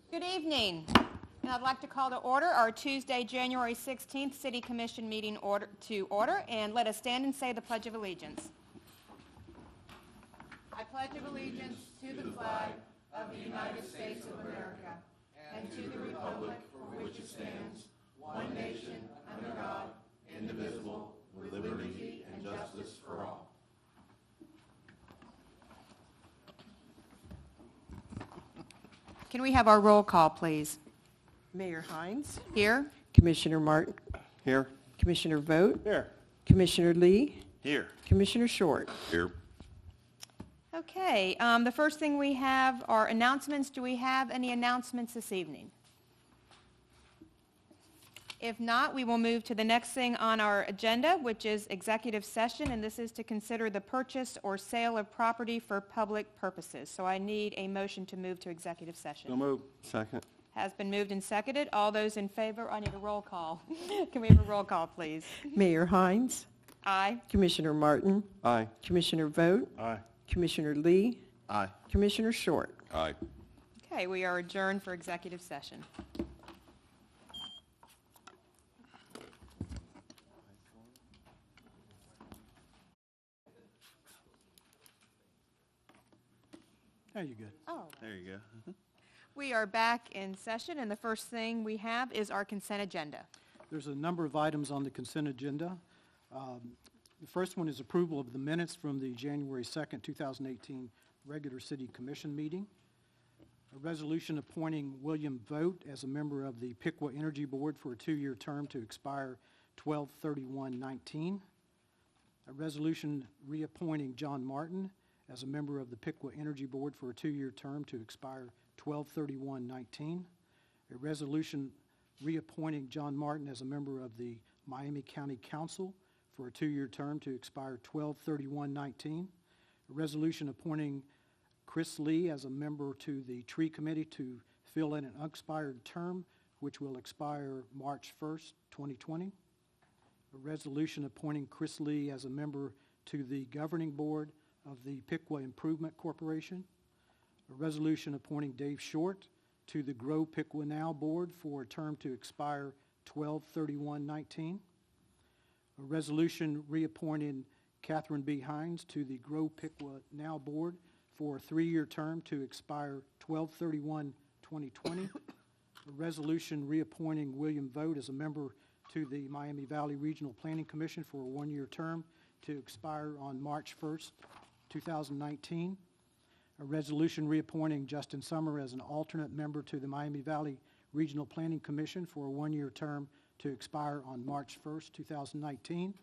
Good evening, and I'd like to call to order our Tuesday, January 16th City Commission meeting to order, and let us stand and say the Pledge of Allegiance. I pledge allegiance to the flag of the United States of America and to the republic for which it stands, one nation, under God, indivisible, with liberty and justice for all. Can we have our roll call, please? Mayor Hines. Here. Commissioner Martin. Here. Commissioner Vogt. Here. Commissioner Lee. Here. Commissioner Short. Here. Okay, the first thing we have are announcements. Do we have any announcements this evening? If not, we will move to the next thing on our agenda, which is executive session, and this is to consider the purchase or sale of property for public purposes. So I need a motion to move to executive session. So move. Second. Has been moved and seconded. All those in favor, I need a roll call. Can we have a roll call, please? Mayor Hines. Aye. Commissioner Martin. Aye. Commissioner Vogt. Aye. Commissioner Lee. Aye. Commissioner Short. Aye. Okay, we are adjourned for executive session. There you go. Oh. There you go. We are back in session, and the first thing we have is our consent agenda. There's a number of items on the consent agenda. The first one is approval of the minutes from the January 2nd, 2018 regular City Commission meeting. A resolution appointing William Vogt as a member of the Piqua Energy Board for a 2-year term to expire 12/31/19. A resolution reappointing John Martin as a member of the Piqua Energy Board for a 2-year term to expire 12/31/19. A resolution reappointing John Martin as a member of the Miami County Council for a 2-year term to expire 12/31/19. A resolution appointing Chris Lee as a member to the Tree Committee to fill in an unexpired term, which will expire March 1st, 2020. A resolution appointing Chris Lee as a member to the Governing Board of the Piqua Improvement Corporation. A resolution appointing Dave Short to the Grow Piqua Now Board for a term to expire 12/31/19. A resolution reappointing Catherine B. Hines to the Grow Piqua Now Board for a 3-year term to expire 12/31/2020. A resolution reappointing William Vogt as a member to the Miami Valley Regional Planning Commission for a 1-year term to expire on March 1st, 2019. A resolution reappointing Justin Summer as an alternate member to the Miami Valley Regional Planning Commission for a 1-year term to expire on March 1st, 2019.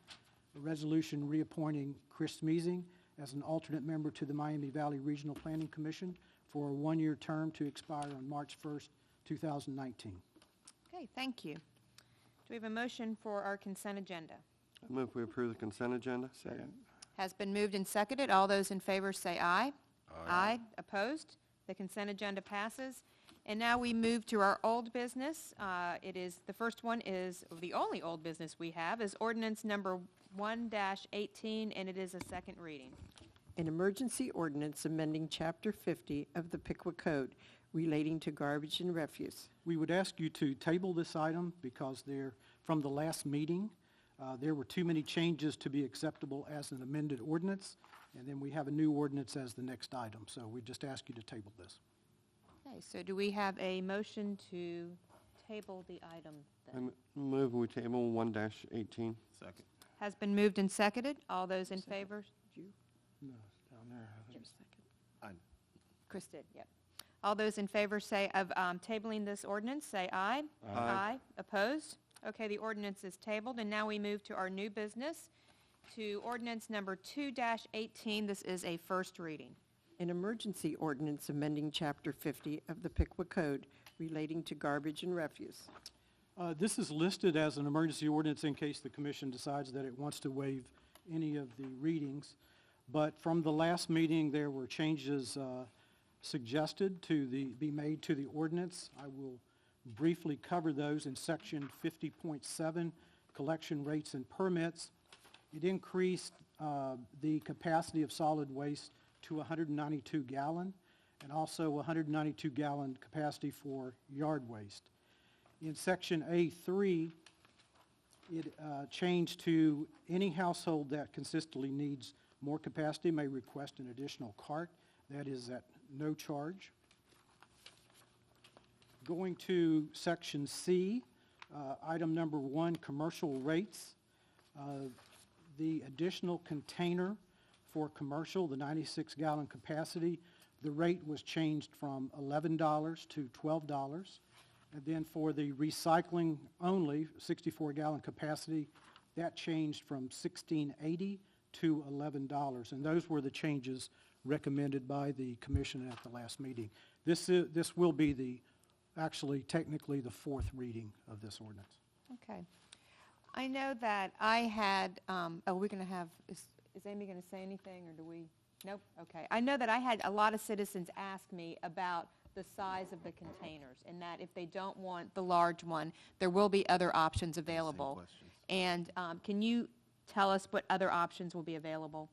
A resolution reappointing Chris Measing as an alternate member to the Miami Valley Regional Planning Commission for a 1-year term to expire on March 1st, 2019. Okay, thank you. Do we have a motion for our consent agenda? I move we approve the consent agenda. Second. Has been moved and seconded. All those in favor say aye. Aye. Opposed? The consent agenda passes. And now we move to our old business. The first one is, the only old business we have is ordinance number 1-18, and it is a second reading. An emergency ordinance amending Chapter 50 of the Piqua Code relating to garbage and refuse. We would ask you to table this item because from the last meeting, there were too many changes to be acceptable as an amended ordinance, and then we have a new ordinance as the next item. So we just ask you to table this. Okay, so do we have a motion to table the item then? I move we table 1-18. Second. Has been moved and seconded. All those in favor? No, it's down there. Chris did, yep. All those in favor of tabling this ordinance, say aye. Aye. Opposed? Okay, the ordinance is tabled, and now we move to our new business, to ordinance number 2-18. This is a first reading. An emergency ordinance amending Chapter 50 of the Piqua Code relating to garbage and refuse. This is listed as an emergency ordinance in case the commission decides that it wants to waive any of the readings. But from the last meeting, there were changes suggested to be made to the ordinance. I will briefly cover those in section 50.7, collection rates and permits. It increased the capacity of solid waste to 192 gallon. and also 192-gallon capacity for yard waste. In Section A3, it changed to any household that consistently needs more capacity may request an additional cart. That is at no charge. Going to Section C, item number 1, commercial rates. The additional container for commercial, the 96-gallon capacity, the rate was changed from $11 to $12. And then for the recycling only, 64-gallon capacity, that changed from $16.80 to $11. And those were the changes recommended by the commission at the last meeting. This will be actually technically the fourth reading of this ordinance. Okay. I know that I had, we're going to have, is Amy going to say anything, or do we? Nope, okay. I know that I had a lot of citizens ask me about the size of the containers, and that if they don't want the large one, there will be other options available. And can you tell us what other options will be available?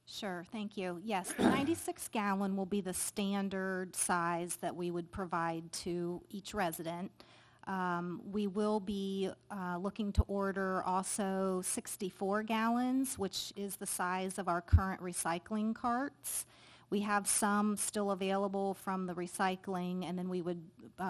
Sure, thank you. Yes, the 96-gallon will be the standard size that we would provide to each resident. We will be looking to order also 64 gallons, which is the size of our current recycling carts. We have some still available from the recycling, and then we would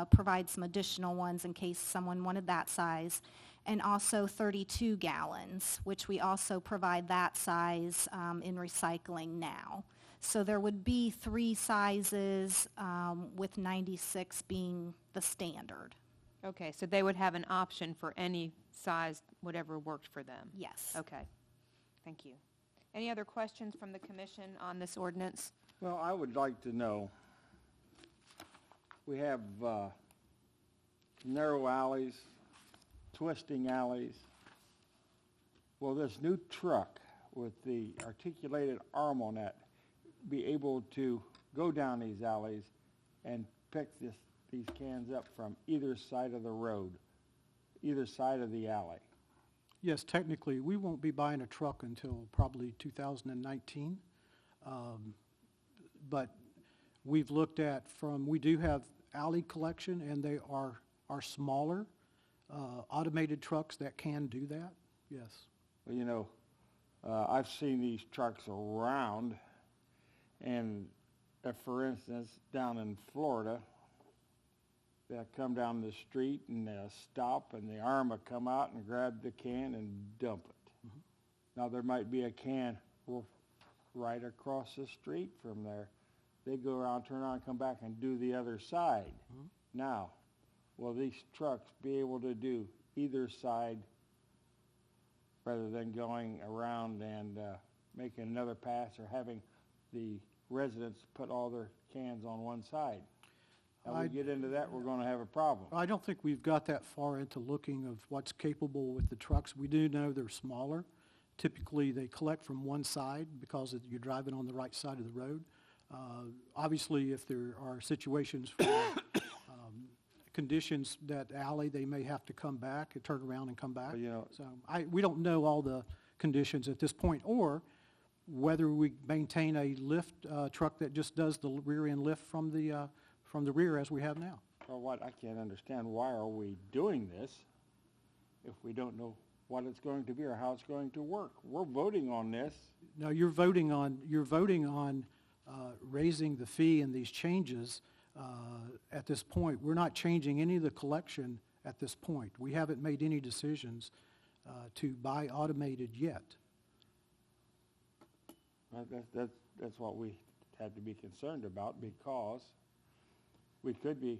provide some additional ones in case someone wanted that size. And also 32 gallons, which we also provide that size in recycling now. So there would be 3 sizes, with 96 being the standard. Okay, so they would have an option for any size, whatever worked for them? Yes. Okay, thank you. Any other questions from the commission on this ordinance? Well, I would like to know, we have narrow alleys, twisting alleys. Will this new truck with the articulated arm on it be able to go down these alleys and pick these cans up from either side of the road, either side of the alley? Yes, technically, we won't be buying a truck until probably 2019. But we've looked at we do have alley collection, and they are smaller, automated trucks that can do that, yes. Well, you know, I've seen these trucks around, and for instance, down in Florida, they'll come down the street and they'll stop, and the arm will come out and grab the can and dump it. Mm-hmm. Now, there might be a can right across the street from there. They go around, turn around, come back and do the other side. Mm-hmm. Now, will these trucks be able to do either side rather than going around and making another pass, or having the residents put all their cans on one side? Now, we get into that, we're going to have a problem. I don't think we've got that far into looking of what's capable with the trucks. We do know they're smaller. Typically, they collect from one side because you're driving on the right side of the road. Obviously, if there are situations for conditions that alley, they may have to come back and turn around and come back. Well, you know, so we don't know all the conditions at this point, or whether we maintain a lift truck that just does the rear end lift from the rear as we have now. Well, what I can't understand, why are we doing this if we don't know what it's going to be or how it's going to work? We're voting on this. No, you're voting on raising the fee and these changes at this point. We're not changing any of the collection at this point. We haven't made any decisions to buy automated yet. That's what we had to be concerned about, because we could be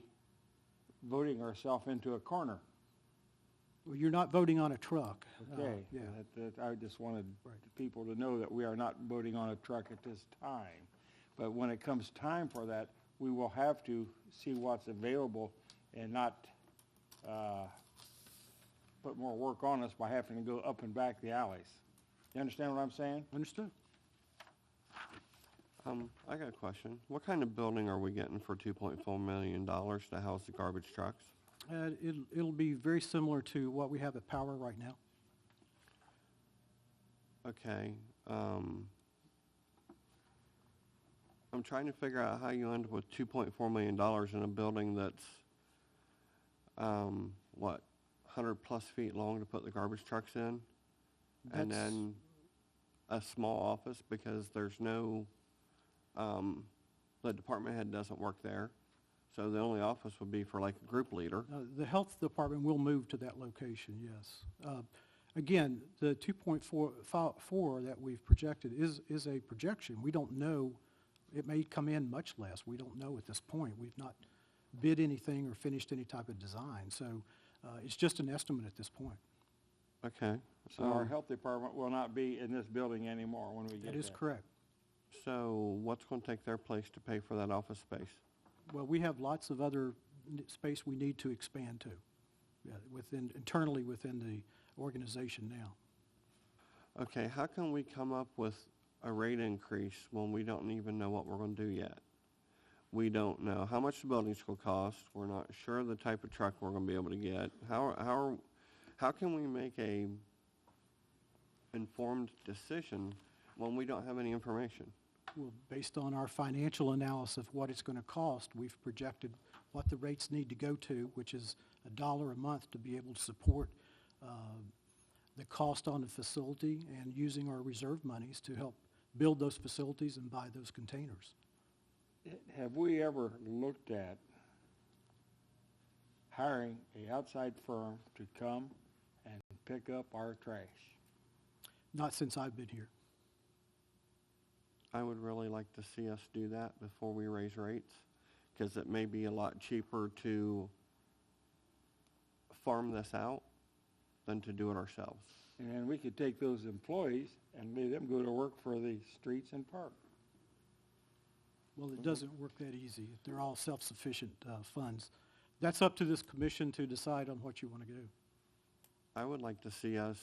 voting ourselves into a corner. Well, you're not voting on a truck. Okay. Yeah. I just wanted people to know that we are not voting on a truck at this time. But when it comes time for that, we will have to see what's available and not put more work on us by having to go up and back the alleys. You understand what I'm saying? Understood. I got a question. What kind of building are we getting for $2.4 million to house the garbage trucks? It'll be very similar to what we have at Power right now. Okay. I'm trying to figure out how you end up with $2.4 million in a building that's, 100-plus feet long to put the garbage trucks in? And That's- then a small office because there's no, the department head doesn't work there. So the only office would be for like a group leader. The health department will move to that location, yes. Again, the 2.4 that we've projected is a projection. We don't know, it may come in much less. We don't know at this point. We've not bid anything or finished any type of design. So it's just an estimate at this point. Okay. So our health department will not be in this building anymore when we get there. That is correct. So what's going to take their place to pay for that office space? Well, we have lots of other space we need to expand to, internally within the organization now. Okay, how can we come up with a rate increase when we don't even know what we're going to do yet? We don't know how much the building's going to cost. We're not sure the type of truck we're going to be able to get. How can we make a informed decision when we don't have any information? Well, based on our financial analysis of what it's going to cost, we've projected what the rates need to go to, which is $1 a month to be able to support the cost on the facility and using our reserve monies to help build those facilities and buy those containers. Have we ever looked at hiring an outside firm to come and pick up our trash? Not since I've been here. I would really like to see us do that before we raise rates, because it may be a lot cheaper to farm this out than to do it ourselves. And we could take those employees and let them go to work for the streets and park. Well, it doesn't work that easy. They're all self-sufficient funds. That's up to this commission to decide on what you want to do. I would like to see us,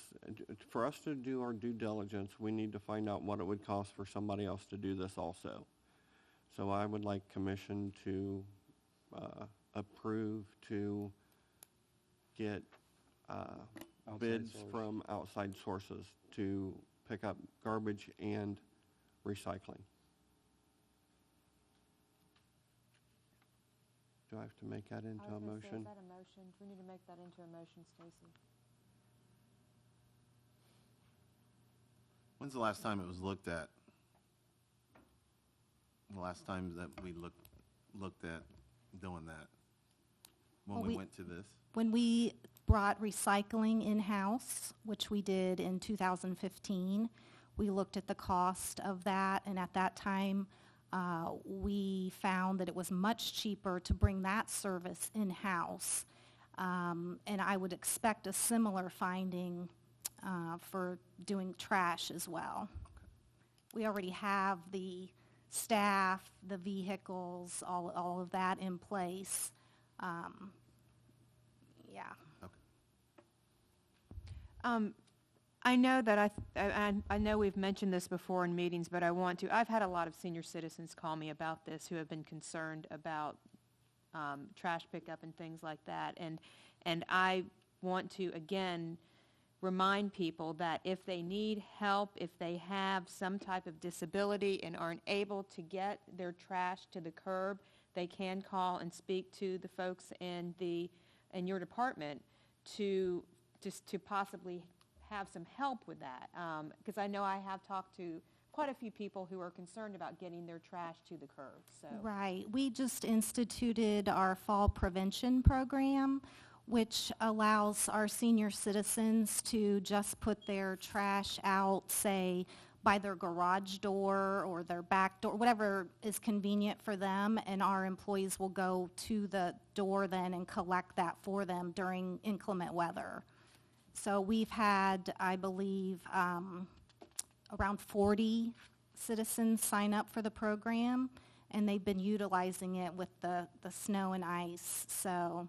for us to do our due diligence, we need to find out what it would cost for somebody else to do this also. So I would like commission to approve to get bids source. from outside sources to pick up garbage and recycling. Do I have to make that into a motion? Is that a motion? Do we need to make that into a motion, Stacy? When's the last time it was looked at? The last time that we looked at doing that? When Well, we we- went to this? When we brought recycling in-house, which we did in 2015, we looked at the cost of that, and at that time, we found that it was much cheaper to bring that service in-house. And I would expect a similar finding for doing trash as well. We already have the staff, the vehicles, all of that in place. Yeah. I know that I know we've mentioned this before in meetings, but I want to. I've had a lot of senior citizens call me about this who have been concerned about trash pickup and things like that. And I want to, again, remind people that if they need help, if they have some type of disability and aren't able to get their trash to the curb, they can call and speak to the folks in your department to possibly have some help with that. Because I know I have talked to quite a few people who are concerned about getting their trash to the curb. So Right. We just instituted our fall prevention program, which allows our senior citizens to just put their trash out, say, by their garage door or their back door, whatever is convenient for them, and our employees will go to the door then and collect that for them during inclement weather. So we've had, I believe, around 40 citizens sign up for the program, and they've been utilizing it with the snow and ice. So,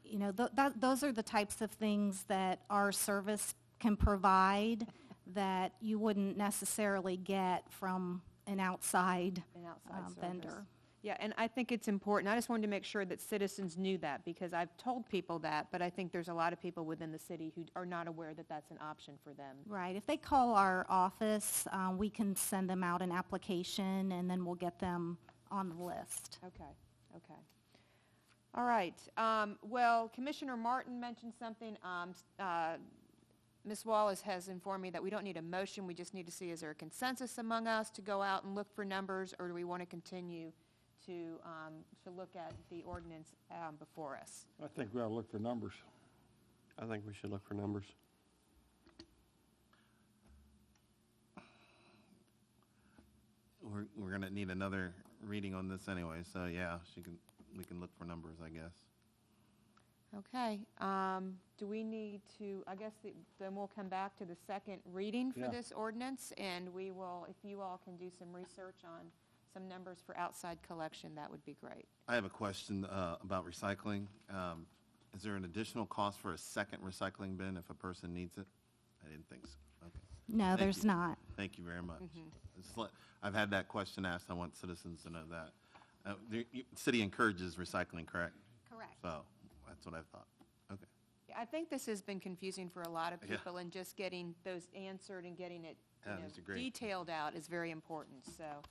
you know, those are the types of things that our service can provide that you wouldn't necessarily get from an outside an outside service. vendor. Yeah, and I think it's important. I just wanted to make sure that citizens knew that, because I've told people that, but I think there's a lot of people within the city who are not aware that that's an option for them. Right. If they call our office, we can send them out an application, and then we'll get them on the list. Okay, okay. All right. Well, Commissioner Martin mentioned something. Ms. Wallace has informed me that we don't need a motion. We just need to see, is there a consensus among us to go out and look for numbers, or do we want to continue to look at the ordinance before us? I think we ought to look for numbers. I think we should look for numbers. We're gonna need another reading on this anyway, so yeah, we can look for numbers, I guess. Okay. Do we need to, I guess, then we'll come back to the second reading for Yeah. this ordinance, and we will, if you all can do some research on some numbers for outside collection, that would be great. I have a question about recycling. Is there an additional cost for a second recycling bin if a person needs it? I didn't think so. Okay. No, Thank there's you. not. Thank you very much. I've had that question asked. I want citizens to know that. The city encourages recycling, correct? Correct. So that's what I thought. Okay. I think this has been confusing for a lot of Yeah. people, and just getting those answered and getting it Yeah, these are great. detailed out is very important, so.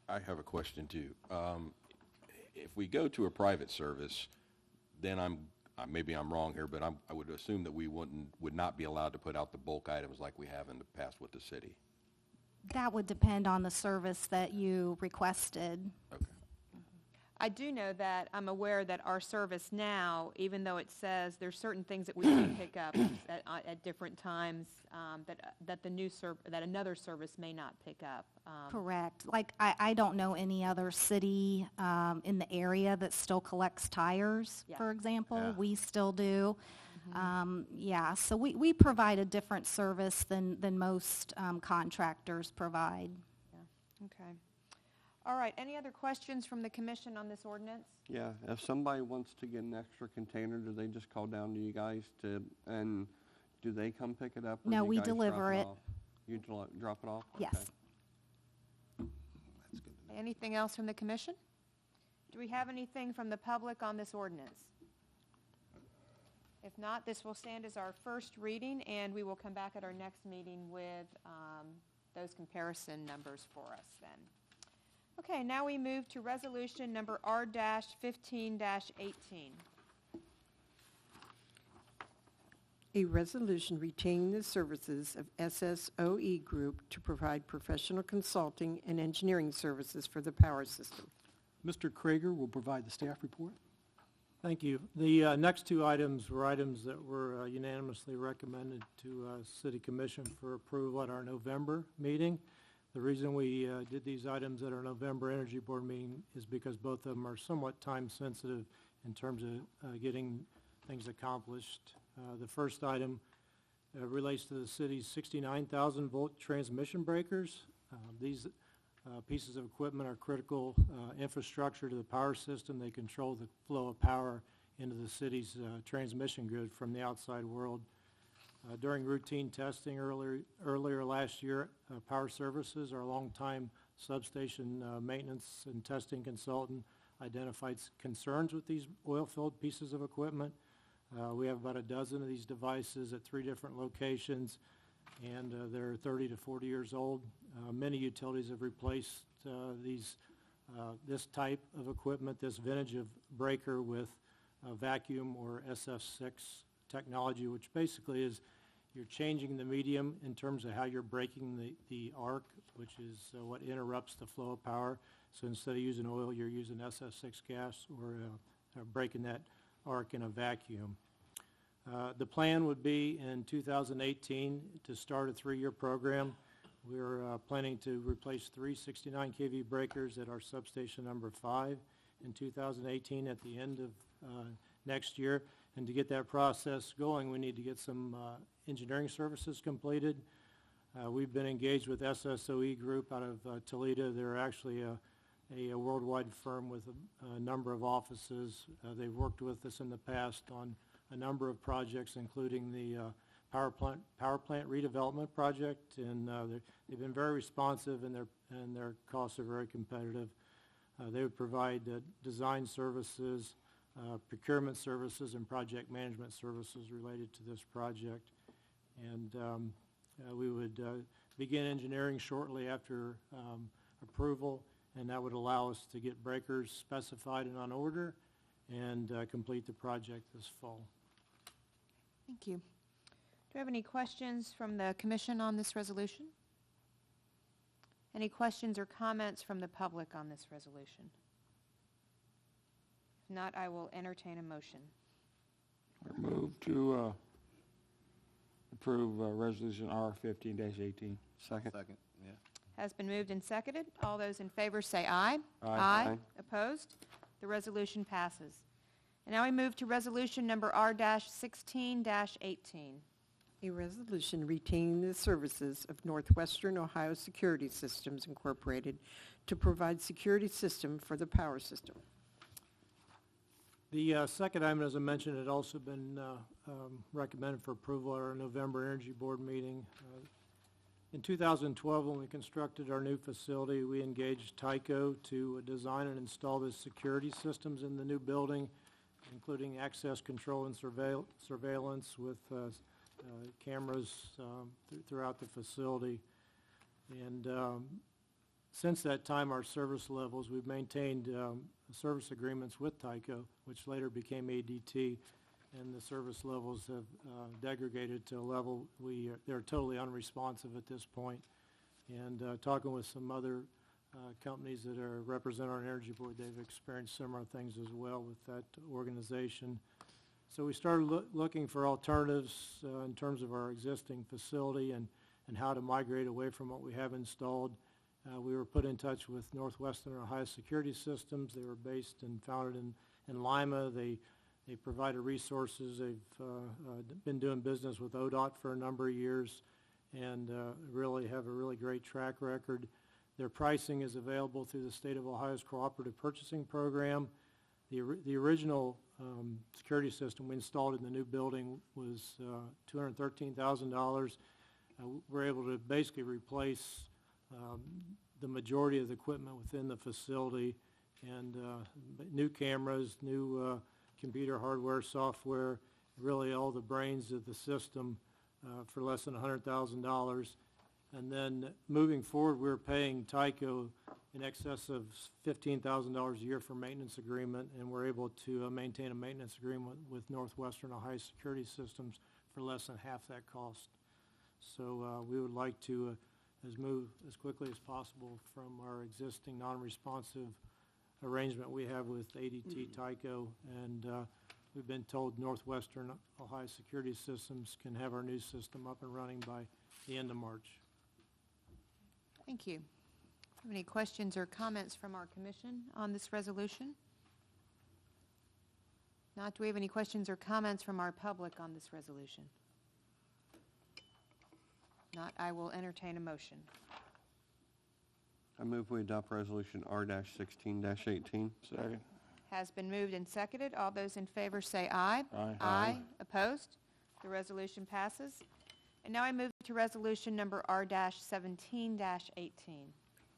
I have a question too. If we go to a private service, then maybe I'm wrong here, but I would assume that we would not be allowed to put out the bulk items like we have in the past with the city. That would depend on the service that you requested. Okay. I do know that, I'm aware that our service now, even though it says there's certain things that we can pick up at different times, that another service may not pick up. Correct. Like, I don't know any other city in the area that still collects tires, Yeah. for example. Yeah. We still do. Yeah, so we provide a different service than most contractors provide. Yeah. Okay. All right, any other questions from the commission on this ordinance? Yeah, if somebody wants to get an extra container, do they just call down to you guys and do they come pick it up? Or No, do you we guys drop deliver it. off? You drop it off? Yes. Okay. That's good to know. Anything else from the commission? Do we have anything from the public on this ordinance? If not, this will stand as our first reading, and we will come back at our next meeting with those comparison numbers for us then. Okay, now we move to resolution number R-15-18. A resolution retaining the services of SSOE Group to provide professional consulting and engineering services for the power system. Mr. Krager will provide the staff report. Thank you. The next two items were items that were unanimously recommended to City Commission for approval at our November meeting. The reason we did these items at our November Energy Board meeting is because both of them are somewhat time-sensitive in terms of getting things accomplished. The first item relates to the city's 69,000-volt transmission breakers. These pieces of equipment are critical infrastructure to the power system. They control the flow of power into the city's transmission grid from the outside world. During routine testing earlier last year, Power Services, our longtime substation maintenance and testing consultant, identified concerns with these oil-filled pieces of equipment. We have about a dozen of these devices at 3 different locations, and they're 30 to 40 years old. Many utilities have replaced this type of equipment, this vintage of breaker, with vacuum or SF6 technology, which basically is you're changing the medium in terms of how you're breaking the arc, which is what interrupts the flow of power. So instead of using oil, you're using SF6 gas or breaking that arc in a vacuum. The plan would be in 2018 to start a 3-year program. We're planning to replace 3 69 kV breakers at our substation number 5 in 2018 at the end of next year. And to get that process going, we need to get some engineering services completed. We've been engaged with SSOE Group out of Toledo. They're actually a worldwide firm with a number of offices. They've worked with us in the past on a number of projects, including the power plant redevelopment project, and they've been very responsive, and their costs are very competitive. They would provide design services, procurement services, and project management services related to this project. And we would begin engineering shortly after approval, and that would allow us to get breakers specified and on order and complete the project this fall. Thank you. Do we have any questions from the commission on this resolution? Any questions or comments from the public on this resolution? If not, I will entertain a motion. I move to approve Resolution R-15-18. Second. Second, yeah. Has been moved and seconded. All those in favor say aye. Aye. Opposed? The resolution passes. And now we move to resolution number R-16-18. A resolution retaining the services of Northwestern Ohio Security Systems Incorporated to provide security system for the power system. The second item, as I mentioned, had also been recommended for approval at our November Energy Board meeting. In 2012, when we constructed our new facility, we engaged Tyco to design and install the security systems in the new building, including access control and surveillance with cameras throughout the facility. And since that time, our service levels, we've maintained service agreements with Tyco, which later became ADT, and the service levels have degraded to a level they're totally unresponsive at this point. And talking with some other companies that represent our energy board, they've experienced similar things as well with that organization. So we started looking for alternatives in terms of our existing facility and how to migrate away from what we have installed. We were put in touch with Northwestern Ohio Security Systems. They were based and founded in Lima. They provided resources. They've been doing business with ODOT for a number of years and really have a really great track record. Their pricing is available through the State of Ohio's Cooperative Purchasing Program. The original security system we installed in the new building was $213,000. We're able to basically replace the majority of the equipment within the facility, and new cameras, new computer hardware, software, really all the brains of the system for less than $100,000. And then moving forward, we're paying Tyco in excess of $15,000 a year for maintenance agreement, and we're able to maintain a maintenance agreement with Northwestern Ohio Security Systems for less than half that cost. So we would like to move as quickly as possible from our existing non-responsive arrangement we have with ADT Tyco, and we've been told Northwestern Ohio Security Systems can have our new system up and running by the end of March. Thank you. Have any questions or comments from our commission on this resolution? Not, do we have any questions or comments from our public on this resolution? Not, I will entertain a motion. I move we adopt resolution R-16-18. Second. Has been moved and seconded. All those in favor say aye. Aye. Aye. Opposed? The resolution passes. And now I move to resolution number R-17-18.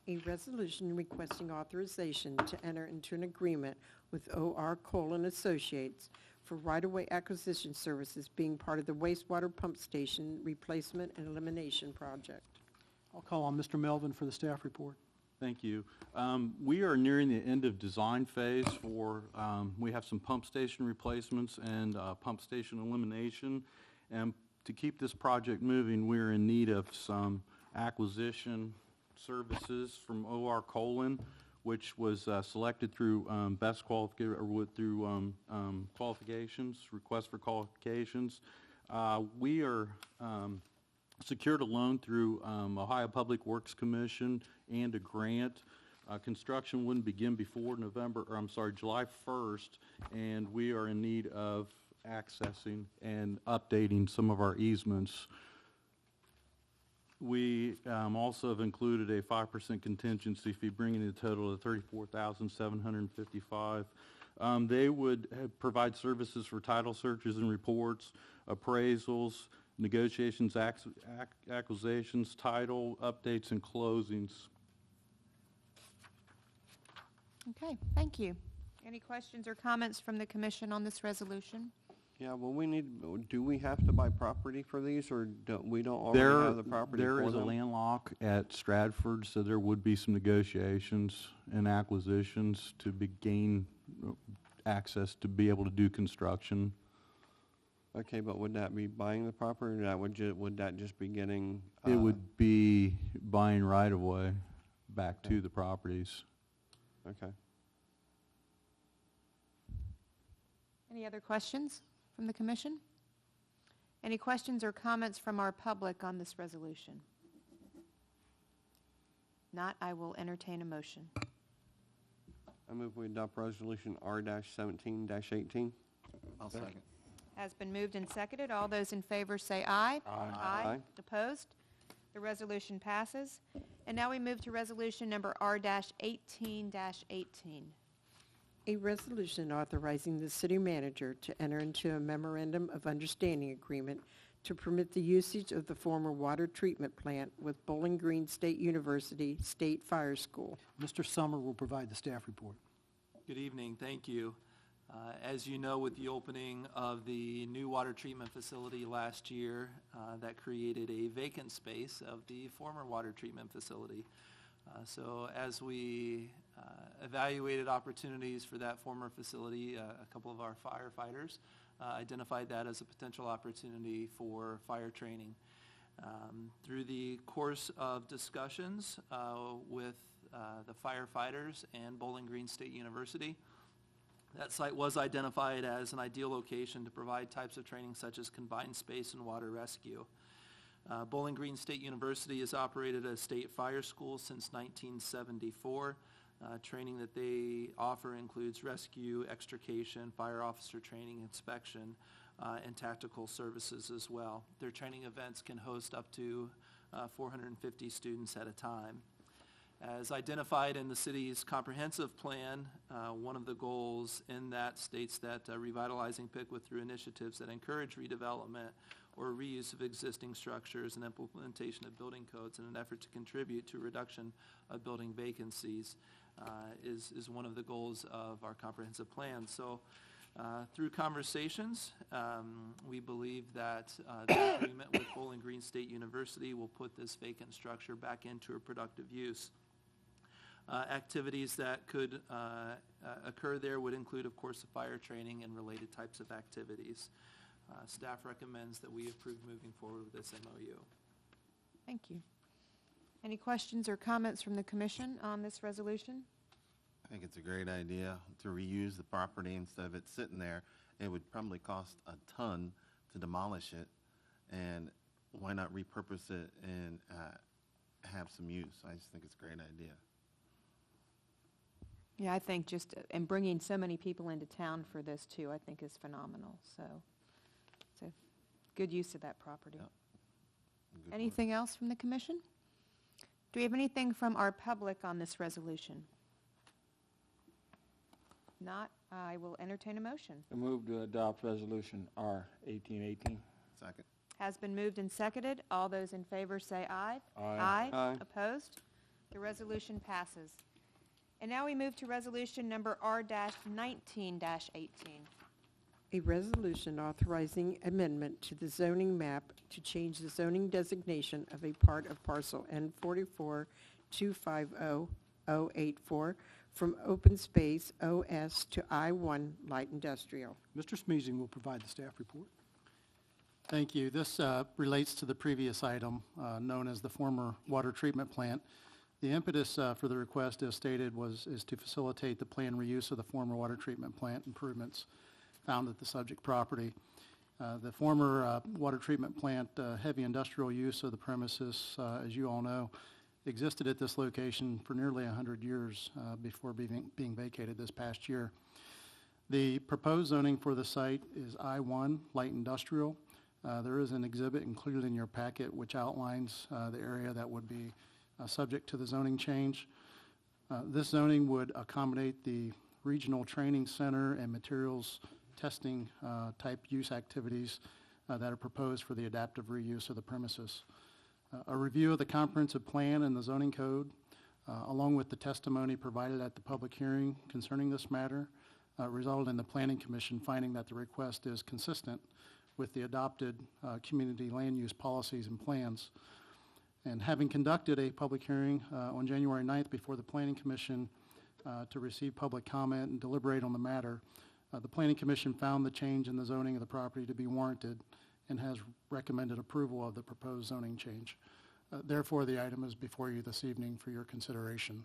A resolution requesting authorization to enter into an agreement with O.R. Cole and Associates for right-of-way acquisition services being part of the wastewater pump station replacement and elimination project. I'll call on Mr. Melvin for the staff report. Thank you. We are nearing the end of design phase for, we have some pump station replacements and pump station elimination. And to keep this project moving, we're in need of some acquisition services from O.R. Colon, which was selected through best qualifications, request for qualifications. We are secured a loan through Ohio Public Works Commission and a grant. Construction wouldn't begin before July 1st, and we are in need of accessing and updating some of our easements. We also have included a 5% contingency fee, bringing the total to $34,755. They would provide services for title searches and reports, appraisals, negotiations, acquisitions, title updates, and closings. Okay, thank you. Any questions or comments from the commission on this resolution? Yeah, well, do we have to buy property for these, or we don't already have the property for There is a them? landlock at Stratford, so there would be some negotiations and acquisitions to gain access to be able to do construction. Okay, but would that be buying the property, or would that just be getting? It would be buying right-of-way back to the properties. Okay. Any other questions from the commission? Any questions or comments from our public on this resolution? Not, I will entertain a motion. I move we adopt resolution R-17-18. I'll second. Has been moved and seconded. All those in favor say aye. Aye. Opposed? The resolution passes. And now we move to resolution number R-18-18. A resolution authorizing the city manager to enter into a memorandum of understanding agreement to permit the usage of the former water treatment plant with Bowling Green State University State Fire School. Mr. Summer will provide the staff report. Good evening, thank you. As you know, with the opening of the new water treatment facility last year, that created a vacant space of the former water treatment facility. So as we evaluated opportunities for that former facility, a couple of our firefighters identified that as a potential opportunity for fire training. Through the course of discussions with the firefighters and Bowling Green State University, that site was identified as an ideal location to provide types of training such as confined space and water rescue. Bowling Green State University has operated a state fire school since 1974. Training that they offer includes rescue, extrication, fire officer training, inspection, and tactical services as well. Their training events can host up to 450 students at a time. As identified in the city's comprehensive plan, one of the goals in that states that revitalizing Piqua through initiatives that encourage redevelopment or reuse of existing structures and implementation of building codes in an effort to contribute to reduction of building vacancies is one of the goals of our comprehensive plan. So through conversations, we believe that the agreement with Bowling Green State University will put this vacant structure back into a productive use. Activities that could occur there would include, of course, the fire training and related types of activities. Staff recommends that we approve moving forward with this MOU. Thank you. Any questions or comments from the commission on this resolution? I think it's a great idea to reuse the property instead of it sitting there. It would probably cost a ton to demolish it, and why not repurpose it and have some use? I just think it's a great idea. Yeah, I think just, and bringing so many people into town for this too, I think is phenomenal. So it's a good use of that property. Yeah. Good work. Anything else from the commission? Do we have anything from our public on this resolution? Not, I will entertain a motion. I move to adopt resolution R-18-18. Second. Has been moved and seconded. All those in favor say aye. Aye. Aye. Opposed? The resolution passes. And now we move to resolution number R-19-18. A resolution authorizing amendment to the zoning map to change the zoning designation of a part of parcel N44250-084 from open space OS to I-1 light industrial. Mr. Smeezing will provide the staff report. Thank you. This relates to the previous item known as the former water treatment plant. The impetus for the request, as stated, is to facilitate the planned reuse of the former water treatment plant improvements found at the subject property. The former water treatment plant, heavy industrial use of the premises, as you all know, existed at this location for nearly 100 years before being vacated this past year. The proposed zoning for the site is I-1, light industrial. There is an exhibit included in your packet which outlines the area that would be subject to the zoning change. This zoning would accommodate the regional training center and materials testing type use activities that are proposed for the adaptive reuse of the premises. A review of the comprehensive plan and the zoning code along with the testimony provided at the public hearing concerning this matter, resulted in the Planning Commission finding that the request is consistent with the adopted community land use policies and plans. And having conducted a public hearing on January 9th before the Planning Commission to receive public comment and deliberate on the matter, the Planning Commission found the change in the zoning of the property to be warranted and has recommended approval of the proposed zoning change. Therefore, the item is before you this evening for your consideration.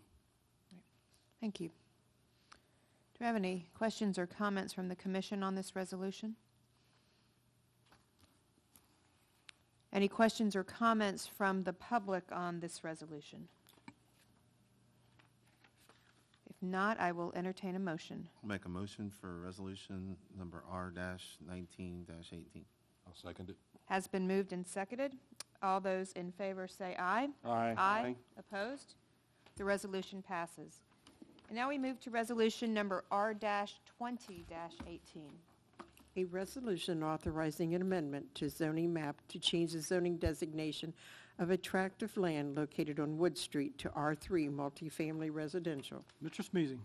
Thank you. Do we have any questions or comments from the commission on this resolution? Any questions or comments from the public on this resolution? If not, I will entertain a motion. I'll make a motion for resolution number R-19-18. I'll second it. Has been moved and seconded. All those in favor say aye. Aye. Aye. Opposed? The resolution passes. And now we move to resolution number R-20-18. A resolution authorizing an amendment to zoning map to change the zoning designation of a tract of land located on Wood Street to R3 multifamily residential. Mr. Smeezing.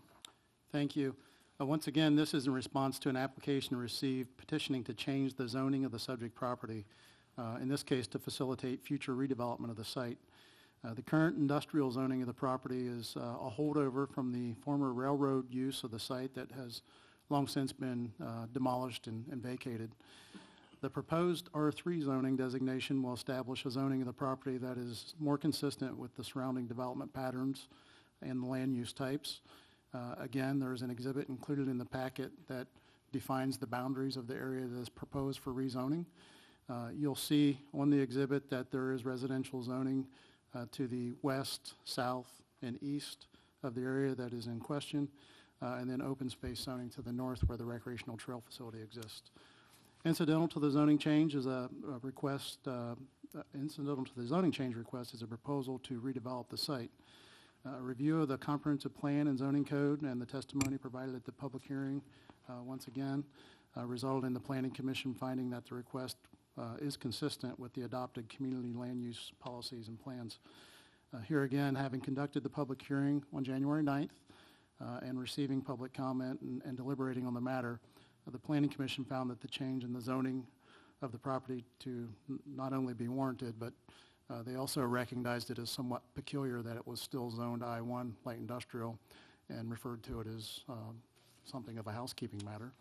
Thank you. Once again, this is in response to an application received petitioning to change the zoning of the subject property, in this case to facilitate future redevelopment of the site. The current industrial zoning of the property is a holdover from the former railroad use of the site that has long since been demolished and vacated. The proposed R3 zoning designation will establish a zoning of the property that is more consistent with the surrounding development patterns and the land use types. Again, there is an exhibit included in the packet that defines the boundaries of the area that is proposed for rezoning. You'll see on the exhibit that there is residential zoning to the west, south, and east of the area that is in question, and then open space zoning to the north where the recreational trail facility exists. Incidental to the zoning change is a request, incidental to the zoning change request is a proposal to redevelop the site. A review of the comprehensive plan and zoning code and the testimony provided at the public hearing, once again, resulted in the Planning Commission finding that the request is consistent with the adopted community land use policies and plans. Here again, having conducted the public hearing on January 9th and receiving public comment and deliberating on the matter, the Planning Commission found that the change in the zoning of the property to not only be warranted, but they also recognized it as somewhat peculiar that it was still zoned I-1 light industrial and referred to it as something of a housekeeping matter.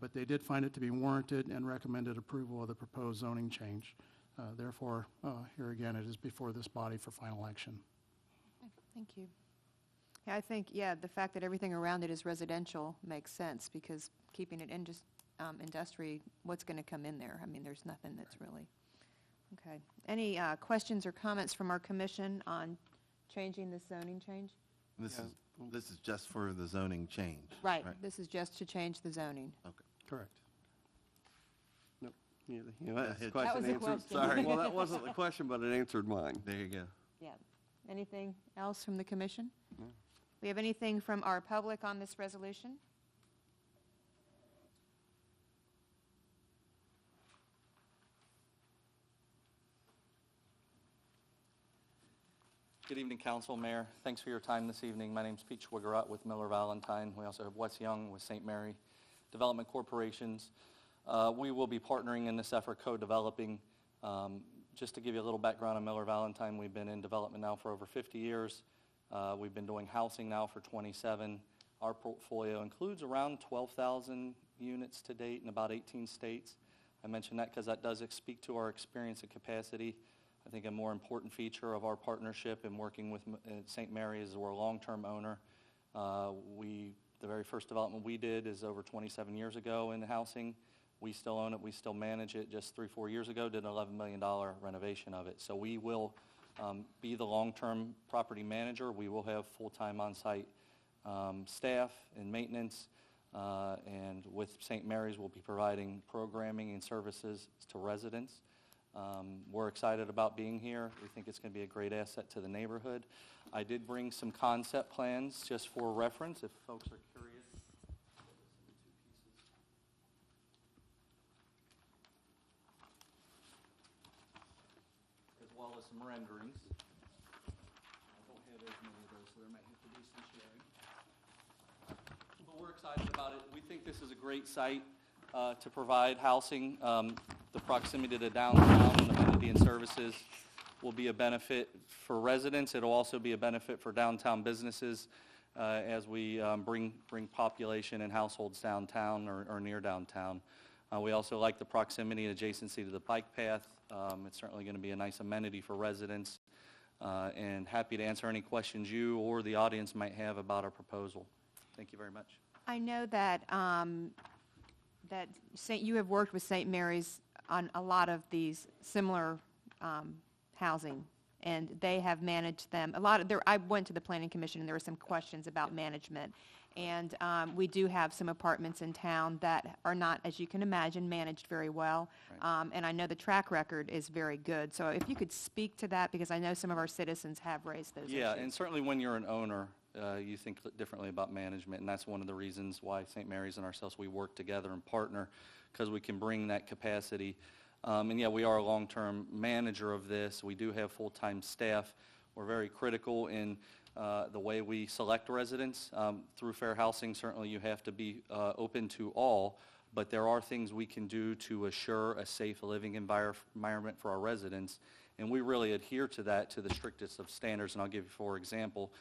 But they did find it to be warranted and recommended approval of the proposed zoning change. Therefore, here again, it is before this body for final action. Okay, thank you. Yeah, I think, the fact that everything around it is residential makes sense because keeping it in just industry, what's going to come in there? I mean, there's nothing that's really, okay. Any questions or comments from our commission on changing the zoning change? This is just for the zoning change. Right, this is just to change the zoning. Okay. Correct. Nope. Yeah, That the was question the answered. question. Sorry. Well, that wasn't the question, but it answered mine. There you go. Yeah. Anything else from the commission? No. We have anything from our public on this resolution? Good evening, Council, Mayor. Thanks for your time this evening. My name's Piqua with Miller Valentine. We also have Wes Young with St. Mary Development Corporations. We will be partnering in this effort, co-developing. Just to give you a little background on Miller Valentine, we've been in development now for over 50 years. We've been doing housing now for 27. Our portfolio includes around 12,000 units to date in about 18 states. I mention that because that does speak to our experience and capacity. I think a more important feature of our partnership in working with St. Mary is we're a long-term owner. The very first development we did is over 27 years ago in housing. We still own it. We still manage it. Just 3-4 years ago, did an $11 million renovation of it. So we will be the long-term property manager. We will have full-time on-site staff and maintenance. And with St. Mary's, we'll be providing programming and services to residents. We're excited about being here. We think it's going to be a great asset to the neighborhood. I did bring some concept plans just for reference if folks are curious. As well as some renderings. I don't have there's many of those, so there might have to be some sharing. But we're excited about it. We think this is a great site to provide housing. The proximity to downtown and amenity and services will be a benefit for residents. It'll also be a benefit for downtown businesses as we bring population and households downtown or near downtown. We also like the proximity and adjacency to the bike path. It's certainly going to be a nice amenity for residents, and happy to answer any questions you or the audience might have about our proposal. Thank you very much. I know that you have worked with St. Mary's on a lot of these similar housing, and they have managed them. I went to the Planning Commission, and there were some questions about management. And we do have some apartments in town that are not, as you can imagine, managed very well. Right. And I know the track record is very good. So if you could speak to that, because I know some of our citizens have raised those issues. Yeah, and certainly when you're an owner, you think differently about management, and that's one of the reasons why St. Mary's and ourselves, we work together and partner, because we can bring that capacity. And yeah, we are a long-term manager of this. We do have full-time staff. We're very critical in the way we select residents. Through fair housing, certainly you have to be open to all, but there are things we can do to assure a safe living environment for our residents, and we really adhere to that to the strictest of standards. And I'll give you, for example,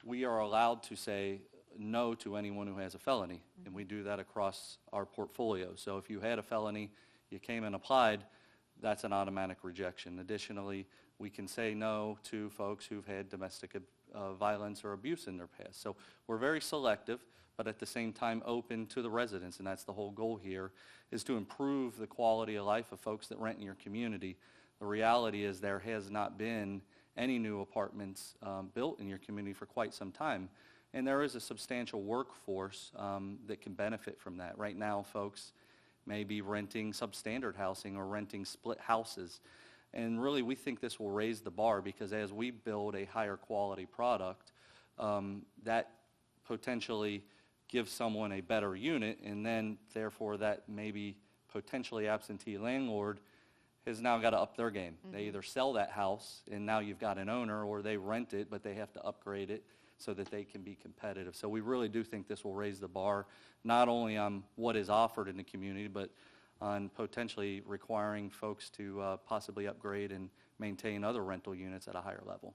we are allowed to say no to anyone who has a felony, and we do that across our portfolio. So if you had a felony, you came and applied, that's an automatic rejection. Additionally, we can say no to folks who've had domestic violence or abuse in their past. So we're very selective, but at the same time open to the residents, and that's the whole goal here, is to improve the quality of life of folks that rent in your community. The reality is there has not been any new apartments built in your community for quite some time, and there is a substantial workforce that can benefit from that. Right now, folks may be renting substandard housing or renting split houses. And really, we think this will raise the bar, because as we build a higher quality product, that potentially gives someone a better unit, and then therefore that maybe potentially absentee landlord has now got to up their game. Mm-hmm. They either sell that house and now you've got an owner, or they rent it but they have to upgrade it so that they can be competitive. So we really do think this will raise the bar, not only on what is offered in the community, but on potentially requiring folks to possibly upgrade and maintain other rental units at a higher level.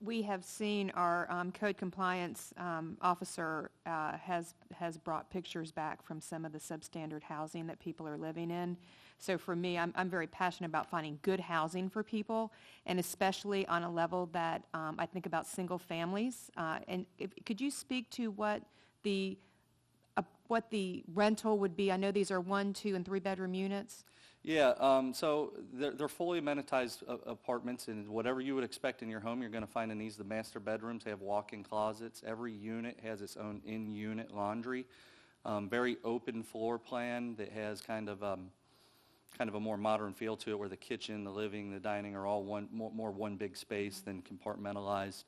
We have seen our code compliance officer has brought pictures back from some of the substandard housing that people are living in. So for me, I'm very passionate about finding good housing for people, and especially on a level that I think about single families. And could you speak to what the rental would be? I know these are 1, 2, and 3 bedroom units. Yeah, so they're fully amenitized apartments, and whatever you would expect in your home, you're going to find in these. The master bedrooms have walk-in closets. Every unit has its own in-unit laundry. Very open floor plan that has kind of a more modern feel to it, where the kitchen, the living, the dining are all more one big space than compartmentalized.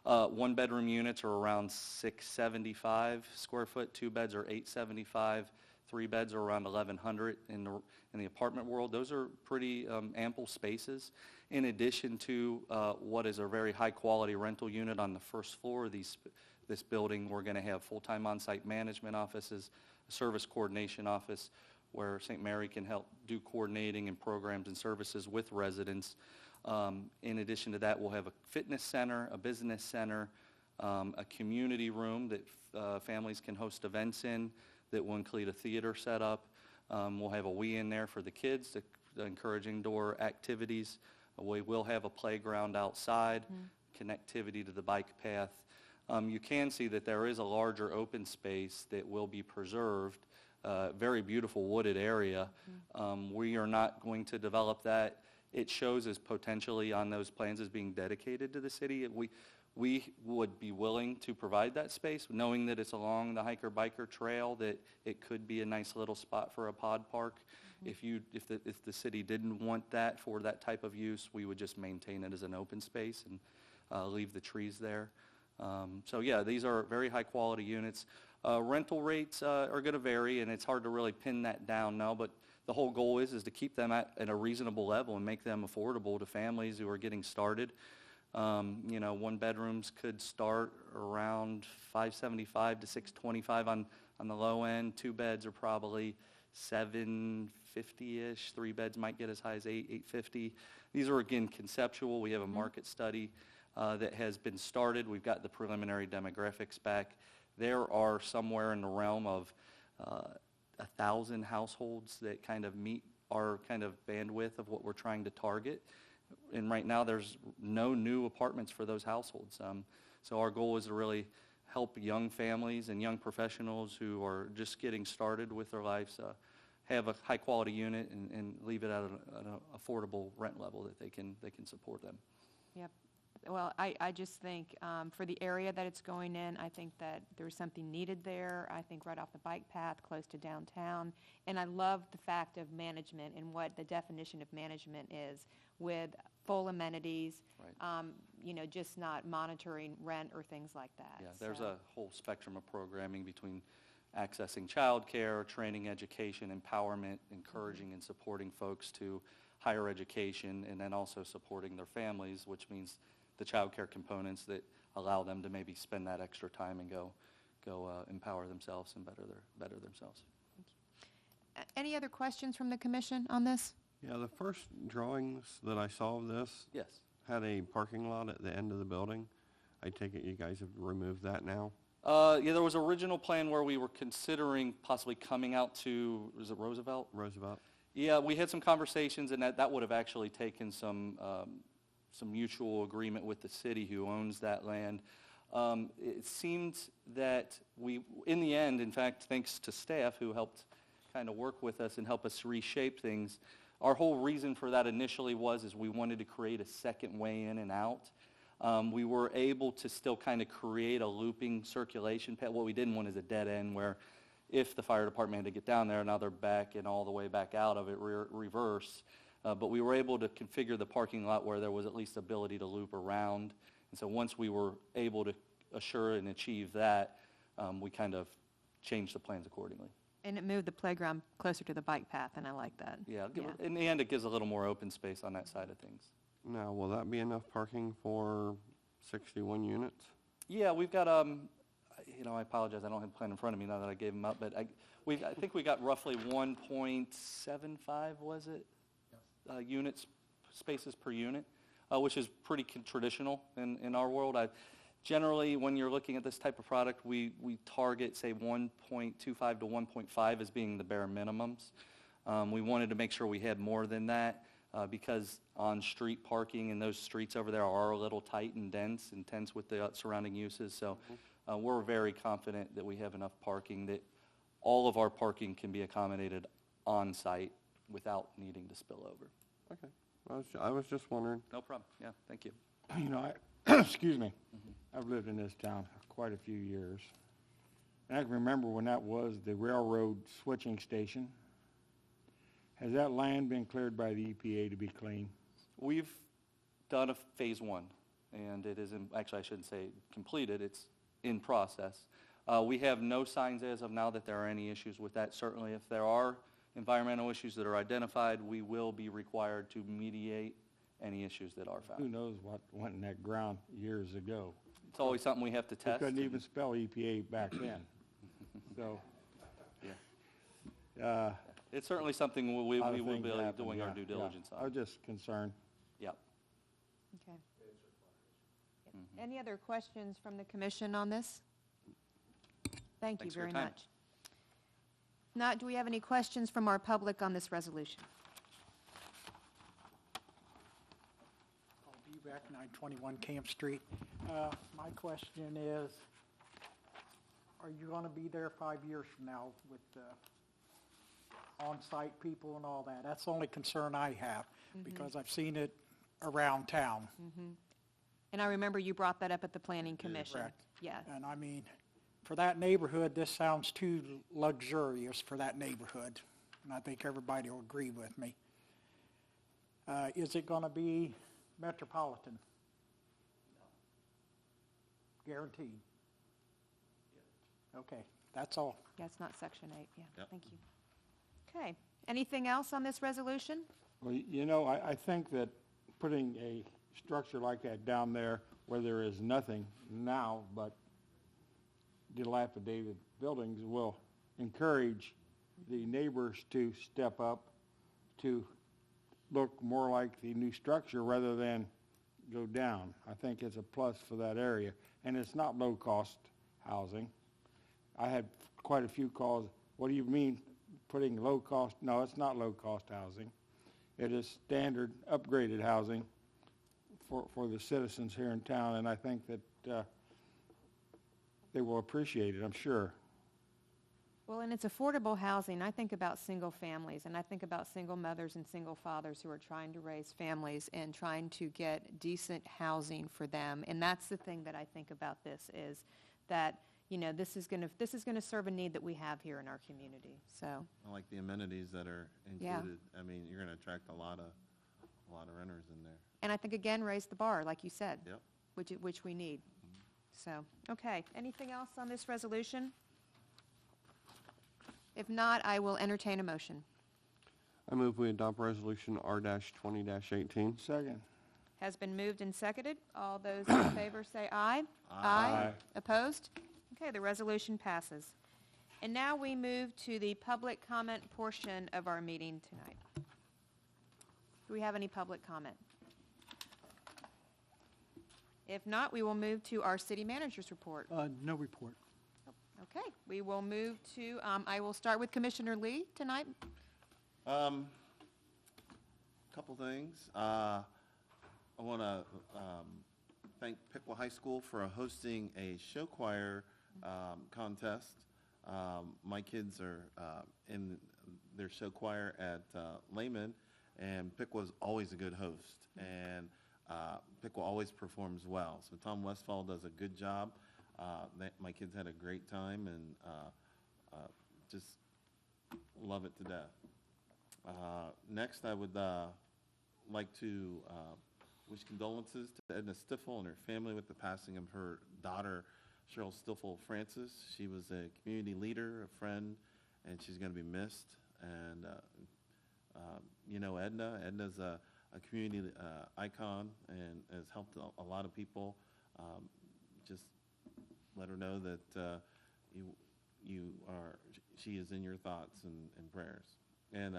1-bedroom units are around 675 square foot. 2 beds are 875. 3 beds are around 1,100 in the apartment world. Those are pretty ample spaces. In addition to what is a very high-quality rental unit on the first floor of this building, we're going to have full-time on-site management offices, a service coordination office, where St. Mary can help do coordinating and programs and services with residents. In addition to that, we'll have a fitness center, a business center, a community room that families can host events in, that will include a theater setup. We'll have a Wii in there for the kids to encourage indoor activities. We will have a playground outside, connectivity to the bike path. You can see that there is a larger open space that will be preserved, very beautiful wooded area. We are not going to develop that. It shows as potentially on those plans as being dedicated to the city. We would be willing to provide that space, knowing that it's along the hiker-biker trail, that it could be a nice little spot for a pod park. If the city didn't want that for that type of use, we would just maintain it as an open space and leave the trees there. So yeah, these are very high-quality units. Rental rates are going to vary, and it's hard to really pin that down now, but the whole goal is to keep them at a reasonable level and make them affordable to families who are getting started. One bedrooms could start around $575 to $625 on the low end. Two beds are probably $750-ish. Three beds might get as high as $850. These are, again, conceptual. We have a market study that has been started. We've got the preliminary demographics back. There are somewhere in the realm of 1,000 households that kind of meet our kind of bandwidth of what we're trying to target. And right now, there's no new apartments for those households. So our goal is to really help young families and young professionals who are just getting started with their lives have a high-quality unit and leave it at an affordable rent level that they can support them. Yep. Well, I just think for the area that it's going in, I think that there's something needed there. I think right off the bike path, close to downtown. And I love the fact of management and what the definition of management is with full amenities, Right. just not monitoring rent or things like that. Yeah, there's So- a whole spectrum of programming between accessing childcare, training, education, empowerment, encouraging and supporting folks to higher education, and then also supporting their families, which means the childcare components that allow them to maybe spend that extra time and go empower themselves and better themselves. Any other questions from the commission on this? Yeah, the first drawings that I saw of this Yes. had a parking lot at the end of the building. I take it you guys have removed that now? Yeah, there was an original plan where we were considering possibly coming out to, is it Roosevelt? Roosevelt? Yeah, we had some conversations, and that would have actually taken some mutual agreement with the city who owns that land. It seemed that in the end, in fact, thanks to staff who helped kind of work with us and help us reshape things, our whole reason for that initially is we wanted to create a second way in and out. We were able to still kind of create a looping circulation path. What we didn't want is a dead end where if the fire department had to get down there, now they're back and all the way back out of it, reverse. But we were able to configure the parking lot where there was at least ability to loop around. And so once we were able to assure and achieve that, we kind of changed the plans accordingly. And it moved the playground closer to the bike path, and I like that. Yeah, in the end, it gives a little more open space on that side of things. Now, will that be enough parking for 61 units? Yeah, we've got, I apologize, I don't have the plan in front of me now that I gave them up, but I think we got roughly 1.75, was it? Units, spaces per unit, which is pretty traditional in our world. Generally, when you're looking at this type of product, we target, say, 1.25 to 1.5 as being the bare minimums. We wanted to make sure we had more than that because on-street parking in those streets over there are a little tight and dense with the surrounding uses. So we're very confident that we have enough parking that all of our parking can be accommodated on-site without needing to spill over. Okay. I was just wondering. No problem. Yeah, thank you. Excuse me, I've lived in this town for quite a few years. And I can remember when that was the railroad switching station. Has that land been cleared by the EPA to be clean? We've done a phase one, and it is, actually I shouldn't say completed, it's in process. We have no signs as of now that there are any issues with that. Certainly if there are environmental issues that are identified, we will be required to mediate any issues that are found. Who knows what went in that ground years ago? It's always something we have to We test. couldn't even spell EPA back then. So, It's certainly something we a lot will of be things happen, doing our yeah, due yeah. diligence I on. was just concerned. Yep. Okay. Any other questions from the commission on this? Thank you Thanks for your very time. much. If not, do we have any questions from our public on this resolution? I'll be back 921 Camp Street. My question is, are you going to be there 5 years from now with on-site people and all that? That's the only concern I have, because I've seen it around town. And I remember you brought that up at the planning commission. Correct. Yes. And I mean, for that neighborhood, this sounds too luxurious for that neighborhood, and I think everybody will agree with me. Is it going to be metropolitan? Guaranteed? Okay, that's all. Yeah, it's not Section 8, yeah, Yep. thank you. Okay, anything else on this resolution? Well, I think that putting a structure like that down there where there is nothing now but dilapidated buildings will encourage the neighbors to step up to look more like the new structure rather than go down. I think it's a plus for that area. And it's not low-cost housing. I had quite a few calls, what do you mean putting low-cost? No, it's not low-cost housing. It is standard upgraded housing for the citizens here in town, and I think that they will appreciate it, I'm sure. Well, and it's affordable housing. I think about single families, and I think about single mothers and single fathers who are trying to raise families and trying to get decent housing for them. And that's the thing that I think about this is that, you know, this is going to serve a need that we have here in our community. So, I like the amenities that are Yeah. included. I mean, you're going to attract a lot of renters in there. and I think again raise the bar, like you said, Yep. which we need. So, okay. Anything else on this resolution? If not, I will entertain a motion. I move we adopt Resolution R-20-18. Second. Has been moved and seconded. All those in favor say aye. Aye. Opposed? Okay, the resolution passes. And now we move to the public comment portion of our meeting tonight. Do we have any public comment? If not, we will move to our city manager's report. No report. Okay, we will move to, I will start with Commissioner Lee tonight. Couple things. I want to thank Piqua High School for hosting a show choir contest. My kids are in their show choir at Lehman, and Piqua's always a good host, and Piqua always performs well. So Tom Westfall does a good job. My kids had a great time, and just love it to death. Next, I would like to wish condolences to Edna Stiffel and her family with the passing of her daughter, Cheryl Stiffel Francis. She was a community leader, a friend, and she's going to be missed. And you know Edna. Edna's a community icon and has helped a lot of people. Just let her know that she is in your thoughts and prayers. And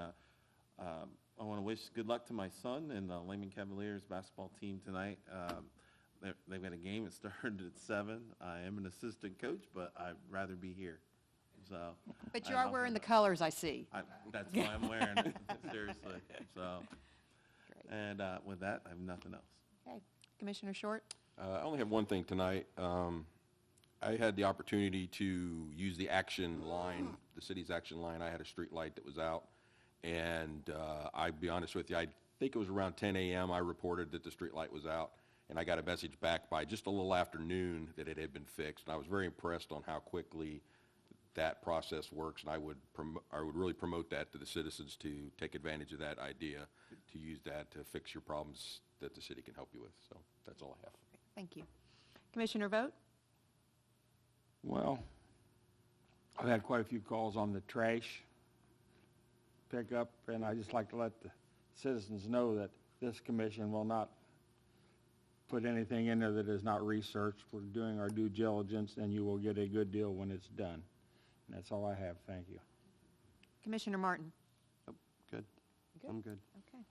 I want to wish good luck to my son and the Lehman Cavaliers basketball team tonight. They've got a game that started at 7. I am an assistant coach, but I'd rather be here. So. But you are wearing the colors, I see. That's why I'm wearing it, seriously. So. And with that, I have nothing else. Okay, Commissioner Short? I only have one thing tonight. I had the opportunity to use the action line, the city's action line. I had a street light that was out, and I'd be honest with you, I think it was around 10 a.m. I reported that the street light was out, and I got a message back by just a little after noon that it had been fixed. And I was very impressed on how quickly that process works, and I would really promote that to the citizens to take advantage of that idea, to use that to fix your problems that the city can help you with. So that's all I have. Thank you. Commissioner Vogt? Well, I've had quite a few calls on the trash pickup, and I just like to let the citizens know that this commission will not put anything in there that is not researched. We're doing our due diligence, and you will get a good deal when it's done. And that's all I have. Thank you. Commissioner Martin? Good. I'm good. Okay.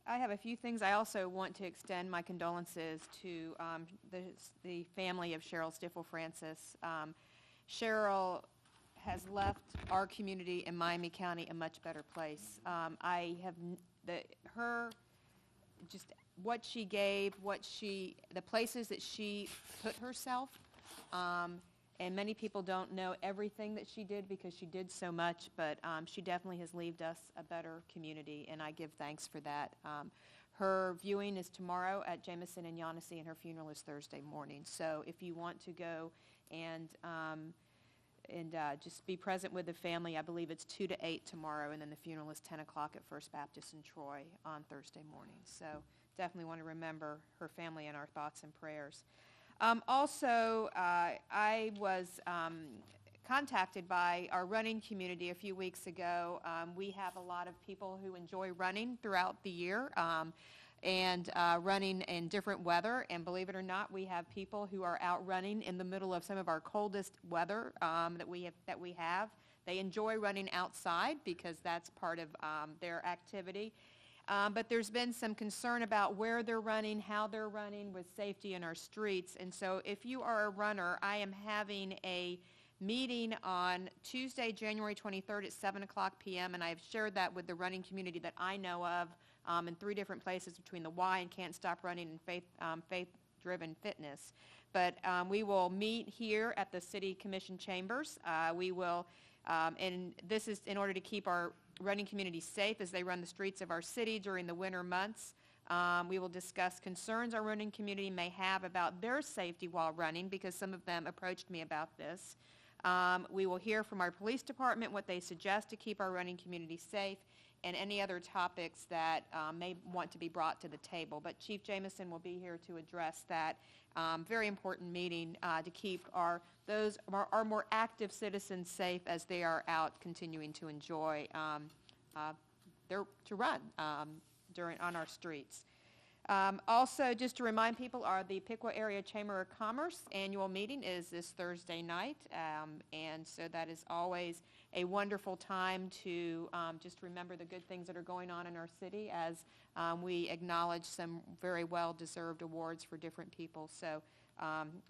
I have a few things. I also want to extend my condolences to the family of Cheryl Stiffel Francis. Cheryl has left our community in Miami County a much better place. I have just what she gave, the places that she put herself, and many people don't know everything that she did because she did so much, but she definitely has left us a better community, and I give thanks for that. Her viewing is tomorrow at Jameson and Yamasee, and her funeral is Thursday morning. So if you want to go and just be present with the family, I believe it's 2 to 8 tomorrow, and then the funeral is 10 o'clock at First Baptist in Troy on Thursday morning. So definitely want to remember her family in our thoughts and prayers. Also, I was contacted by our running community a few weeks ago. We have a lot of people who enjoy running throughout the year. and running in different weather. And believe it or not, we have people who are out running in the middle of some of our coldest weather that we have. They enjoy running outside because that's part of their activity. But there's been some concern about where they're running, how they're running, with safety in our streets. And so if you are a runner, I am having a meeting on Tuesday, January 23rd at 7 o'clock p.m., and I've shared that with the running community that I know of in 3 different places between the Y and Can't Stop Running and Faith-Driven Fitness. But we will meet here at the City Commission chambers. We will, and this is in order to keep our running community safe as they run the streets of our city during the winter months. We will discuss concerns our running community may have about their safety while running, because some of them approached me about this. We will hear from our police department what they suggest to keep our running community safe, and any other topics that may want to be brought to the table. But Chief Jameson will be here to address that very important meeting to keep our more active citizens safe as they are out continuing to enjoy to run on our streets. Also, just to remind people, the Piqua Area Chamber of Commerce annual meeting is this Thursday night, and so that is always a wonderful time to just remember the good things that are going on in our city as we acknowledge some very well-deserved awards for different people. So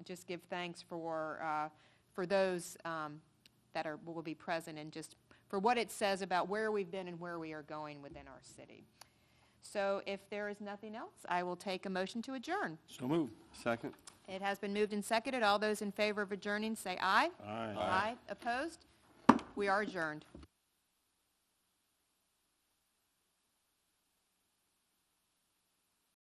just give thanks for those that will be present, and just for what it says about where we've been and where we are going within our city. So if there is nothing else, I will take a motion to adjourn. So moved. Second? It has been moved and seconded. All those in favor of adjourning say aye. Aye. Aye. Opposed? We are adjourned.